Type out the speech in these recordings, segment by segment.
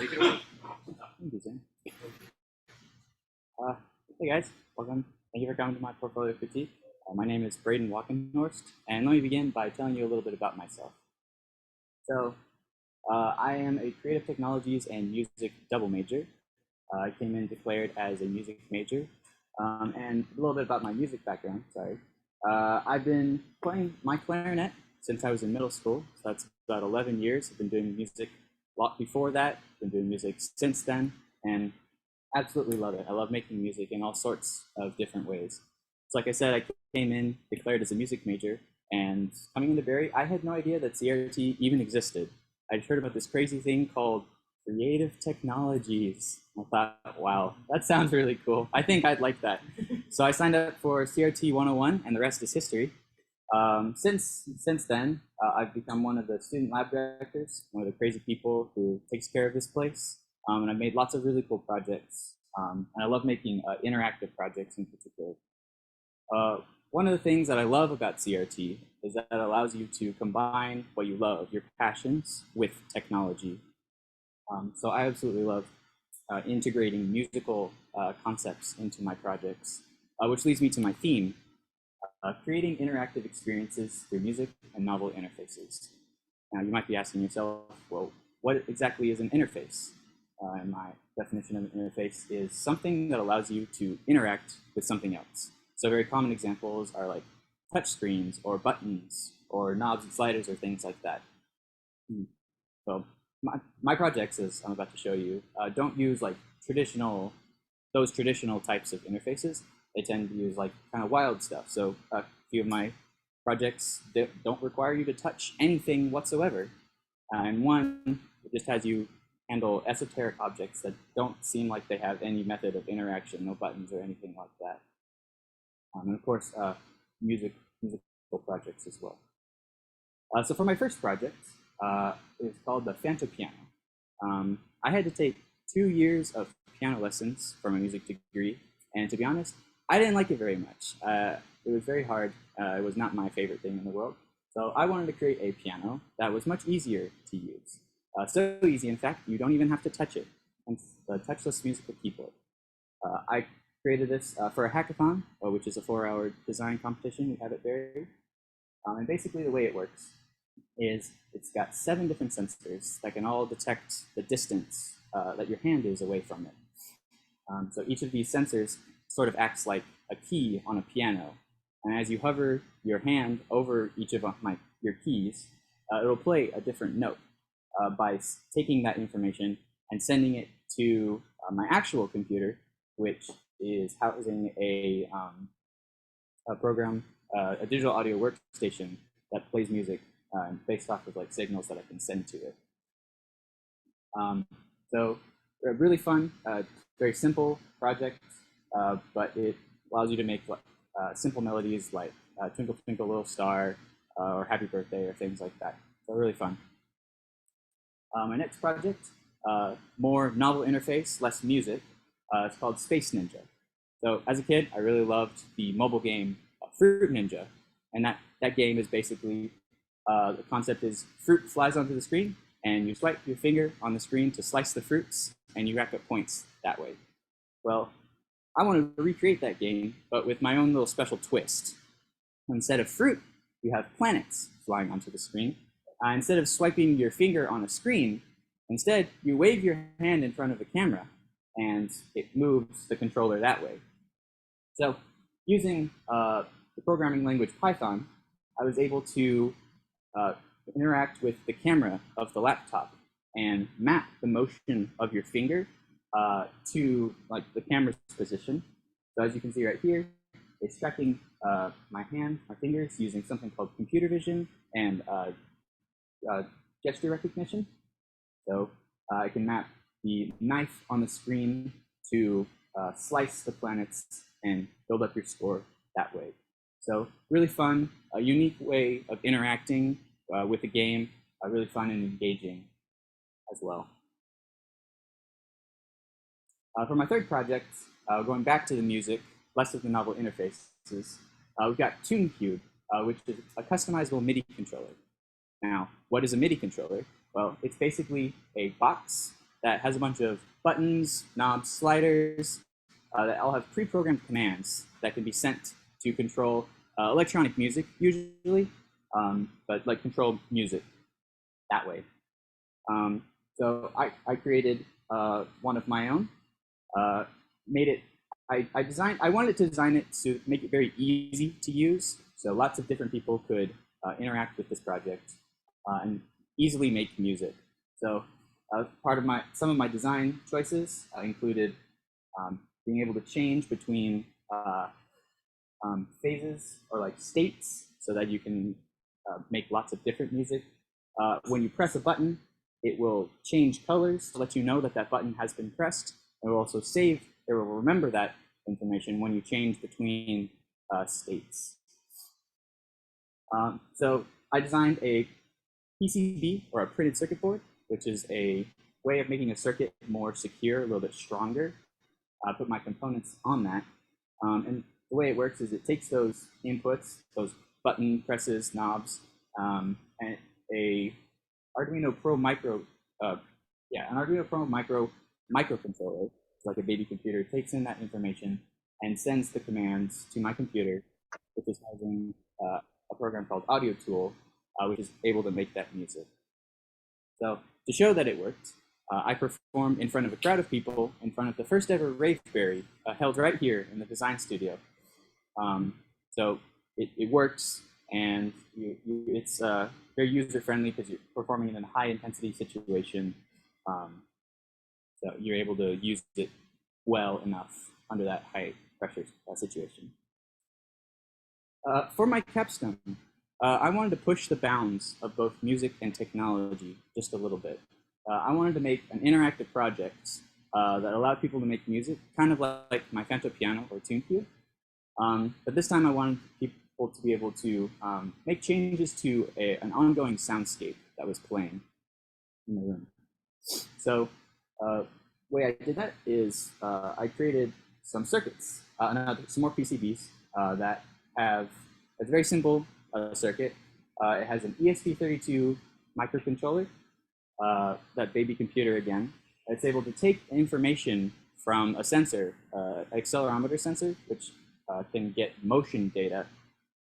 Take it away. Thank you, Zane. Hey guys, welcome. Thank you for coming to my portfolio critique. My name is Braedon Walkenhorst, and let me begin by telling you a little bit about myself. So, I am a creative technologies and music double major. I came in declared as a music major, and a little bit about my music background, sorry. I've been playing my clarinet since I was in middle school, so that's about 11 years. I've been doing music a lot before that, been doing music since then, and absolutely love it. I love making music in all sorts of different ways. So like I said, I came in declared as a music major, and coming into Barry, I had no idea that CRT even existed. I'd heard about this crazy thing called creative technologies. I thought, wow, that sounds really cool. I think I'd like that. So I signed up for CRT 101, and the rest is history. Since then, I've become one of the student lab directors, one of the crazy people who takes care of this place. And I've made lots of really cool projects. And I love making interactive projects in particular. One of the things that I love about CRT is that it allows you to combine what you love, your passions, with technology. So I absolutely love integrating musical concepts into my projects, which leads me to my theme, creating interactive experiences through music and novel interfaces. Now you might be asking yourself, well, what exactly is an interface? And my definition of an interface is something that allows you to interact with something else. So very common examples are like touch screens or buttons or knobs and sliders or things like that. So my projects, as I'm about to show you, don't use like those traditional types of interfaces. They tend to use like kind of wild stuff. So a few of my projects don't require you to touch anything whatsoever. And one just has you handle esoteric objects that don't seem like they have any method of interaction, no buttons or anything like that. And of course, musical projects as well. So for my first project, it's called the Fanto Piano. I had to take 2 years of piano lessons for my music degree, and to be honest, I didn't like it very much. It was very hard. It was not my favorite thing in the world. So I wanted to create a piano that was much easier to use. So easy, in fact, you don't even have to touch it. It's a touchless musical keyboard. I created this for a hackathon, which is a 4-hour design competition we have at Barry. And basically the way it works is it's got 7 different sensors that can all detect the distance that your hand is away from it. So each of these sensors sort of acts like a key on a piano. And as you hover your hand over each of your keys, it'll play a different note by taking that information and sending it to my actual computer, which is housing a program, a digital audio workstation that plays music based off of like signals that I can send to it. So really fun, very simple project, but it allows you to make simple melodies like Twinkle Twinkle Little Star or Happy Birthday or things like that. So really fun. My next project, more novel interface, less music. It's called Space Ninja. So as a kid, I really loved the mobile game Fruit Ninja. And that game is basically, the concept is fruit flies onto the screen, and you swipe your finger on the screen to slice the fruits, and you rack up points that way. Well, I wanted to recreate that game, but with my own little special twist. Instead of fruit, you have planets flying onto the screen. Instead of swiping your finger on a screen, instead you wave your hand in front of the camera, and it moves the controller that way. So using the programming language Python, I was able to interact with the camera of the laptop and map the motion of your finger to like the camera's position. So as you can see right here, it's tracking my fingers using something called computer vision and gesture recognition. So I can map the knife on the screen to slice the planets and build up your score that way. So really fun, a unique way of interacting with the game, really fun and engaging as well. For my third project, going back to the music, less of the novel interfaces, we've got TuneCube, which is a customizable MIDI controller. Now, what is a MIDI controller? Well, it's basically a box that has a bunch of buttons, knobs, sliders that all have pre-programmed commands that can be sent to control electronic music usually, but like control music that way. So I created one of my own, made it, I wanted to design it to make it very easy to use. So lots of different people could interact with this project and easily make music. So some of my design choices included being able to change between phases or like states so that you can make lots of different music. When you press a button, it will change colors to let you know that that button has been pressed. It will also it will remember that information when you change between states. So I designed a PCB, or a printed circuit board, which is a way of making a circuit more secure, a little bit stronger. I put my components on that. And the way it works is it takes those inputs, those button presses, knobs, and an Arduino Pro microcontroller, like a baby computer, takes in that information and sends the commands to my computer, which is using a program called Audio Tool, which is able to make that music. So to show that it worked, I performed in front of a crowd of people, in front of the first ever Raveberry, held right here in the design studio. So it works, and it's very user-friendly because you're performing in a high-intensity situation. So you're able to use it well enough under that high-pressure situation. For my capstone, I wanted to push the bounds of both music and technology just a little bit. I wanted to make an interactive project that allowed people to make music, kind of like my Fanto Piano or TuneCube. But this time I wanted people to be able to make changes to an ongoing soundscape that was playing in the room. So the way I did that is I created some circuits, some more PCBs that have a very simple circuit. It has an ESP32 microcontroller, that baby computer again. It's able to take information from a sensor, accelerometer sensor, which can get motion data.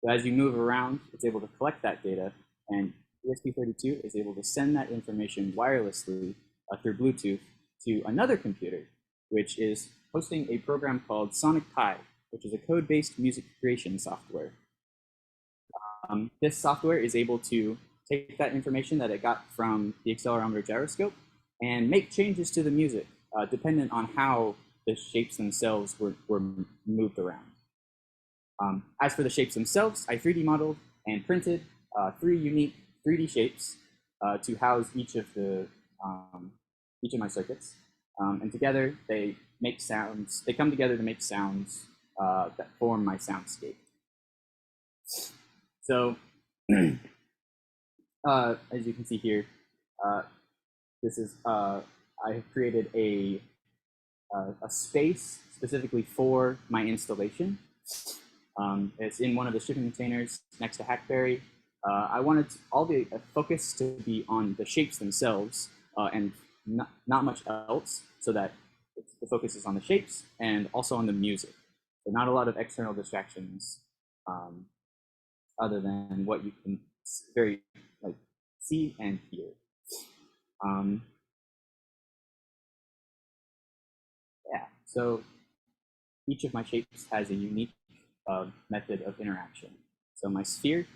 So as you move around, it's able to collect that data, and ESP32 is able to send that information wirelessly through Bluetooth to another computer, which is hosting a program called Sonic Pi, which is a code-based music creation software. This software is able to take that information that it got from the accelerometer gyroscope and make changes to the music dependent on how the shapes themselves were moved around. As for the shapes themselves, I 3D modeled and printed 3 unique 3D shapes to house each of my circuits. And together they make sounds. They come together to make sounds that form my soundscape. So, as you can see here, this is I have created a space specifically for my installation. It's in one of the shipping containers next to Hackberry. I wanted all the focus to be on the shapes themselves and not much else, so that the focus is on the shapes and also on the music. So not a lot of external distractions other than what you can very see and hear. Yeah, so each of my shapes has a unique method of interaction. So my sphere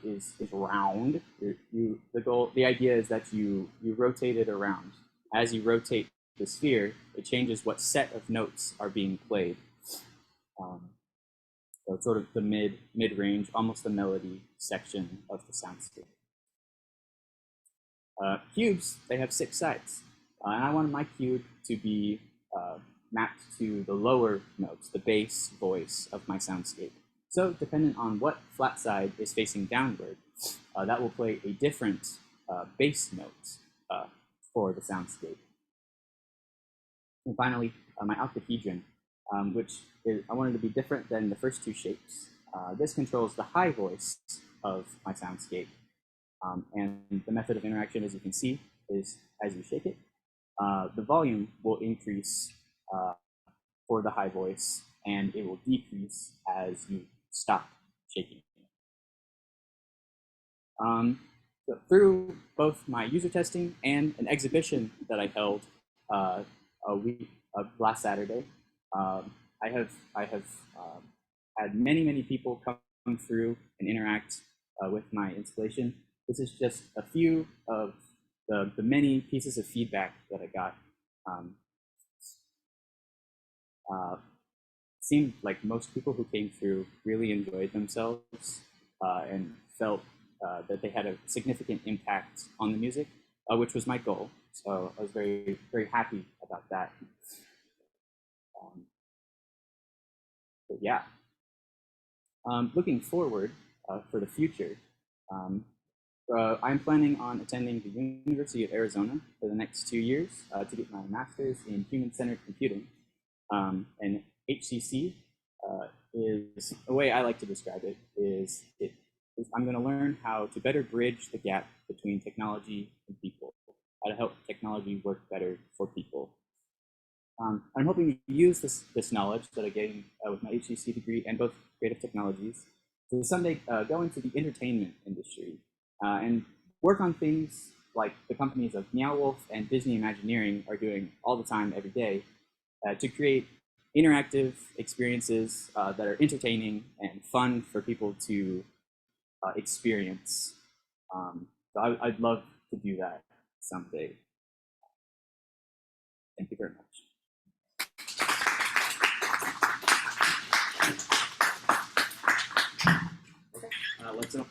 is round. The idea is that you rotate it around. As you rotate the sphere, it changes what set of notes are being played. So it's sort of the mid-range, almost the melody section of the soundscape. Cubes, they have 6 sides. And I wanted my cube to be mapped to the lower notes, the bass voice of my soundscape. So dependent on what flat side is facing downward, that will play a different bass note for the soundscape. And finally, my octahedron, I wanted to be different than the first 2 shapes. This controls the high voice of my soundscape. And the method of interaction, as you can see, is as you shake it, the volume will increase for the high voice, and it will decrease as you stop shaking. So through both my user testing and an exhibition that I held a week last Saturday, I have had many people come through and interact with my installation. This is just a few of the many pieces of feedback that I got. Seemed like most people who came through really enjoyed themselves and felt that they had a significant impact on the music, which was my goal. So I was very happy about that. But yeah, looking forward for the future, I'm planning on attending the University of Arizona for the next 2 years to get my master's in human-centered computing. And HCC is, the way I like to describe it is, I'm going to learn how to better bridge the gap between technology and people, how to help technology work better for people. I'm hoping to use this knowledge that I gained with my HCC degree and both creative technologies to someday go into the entertainment industry and work on things like the companies of Meow Wolf and Disney Imagineering are doing all the time, every day, to create interactive experiences that are entertaining and fun for people to experience. So I'd love to do that someday. Thank you very much. Let's open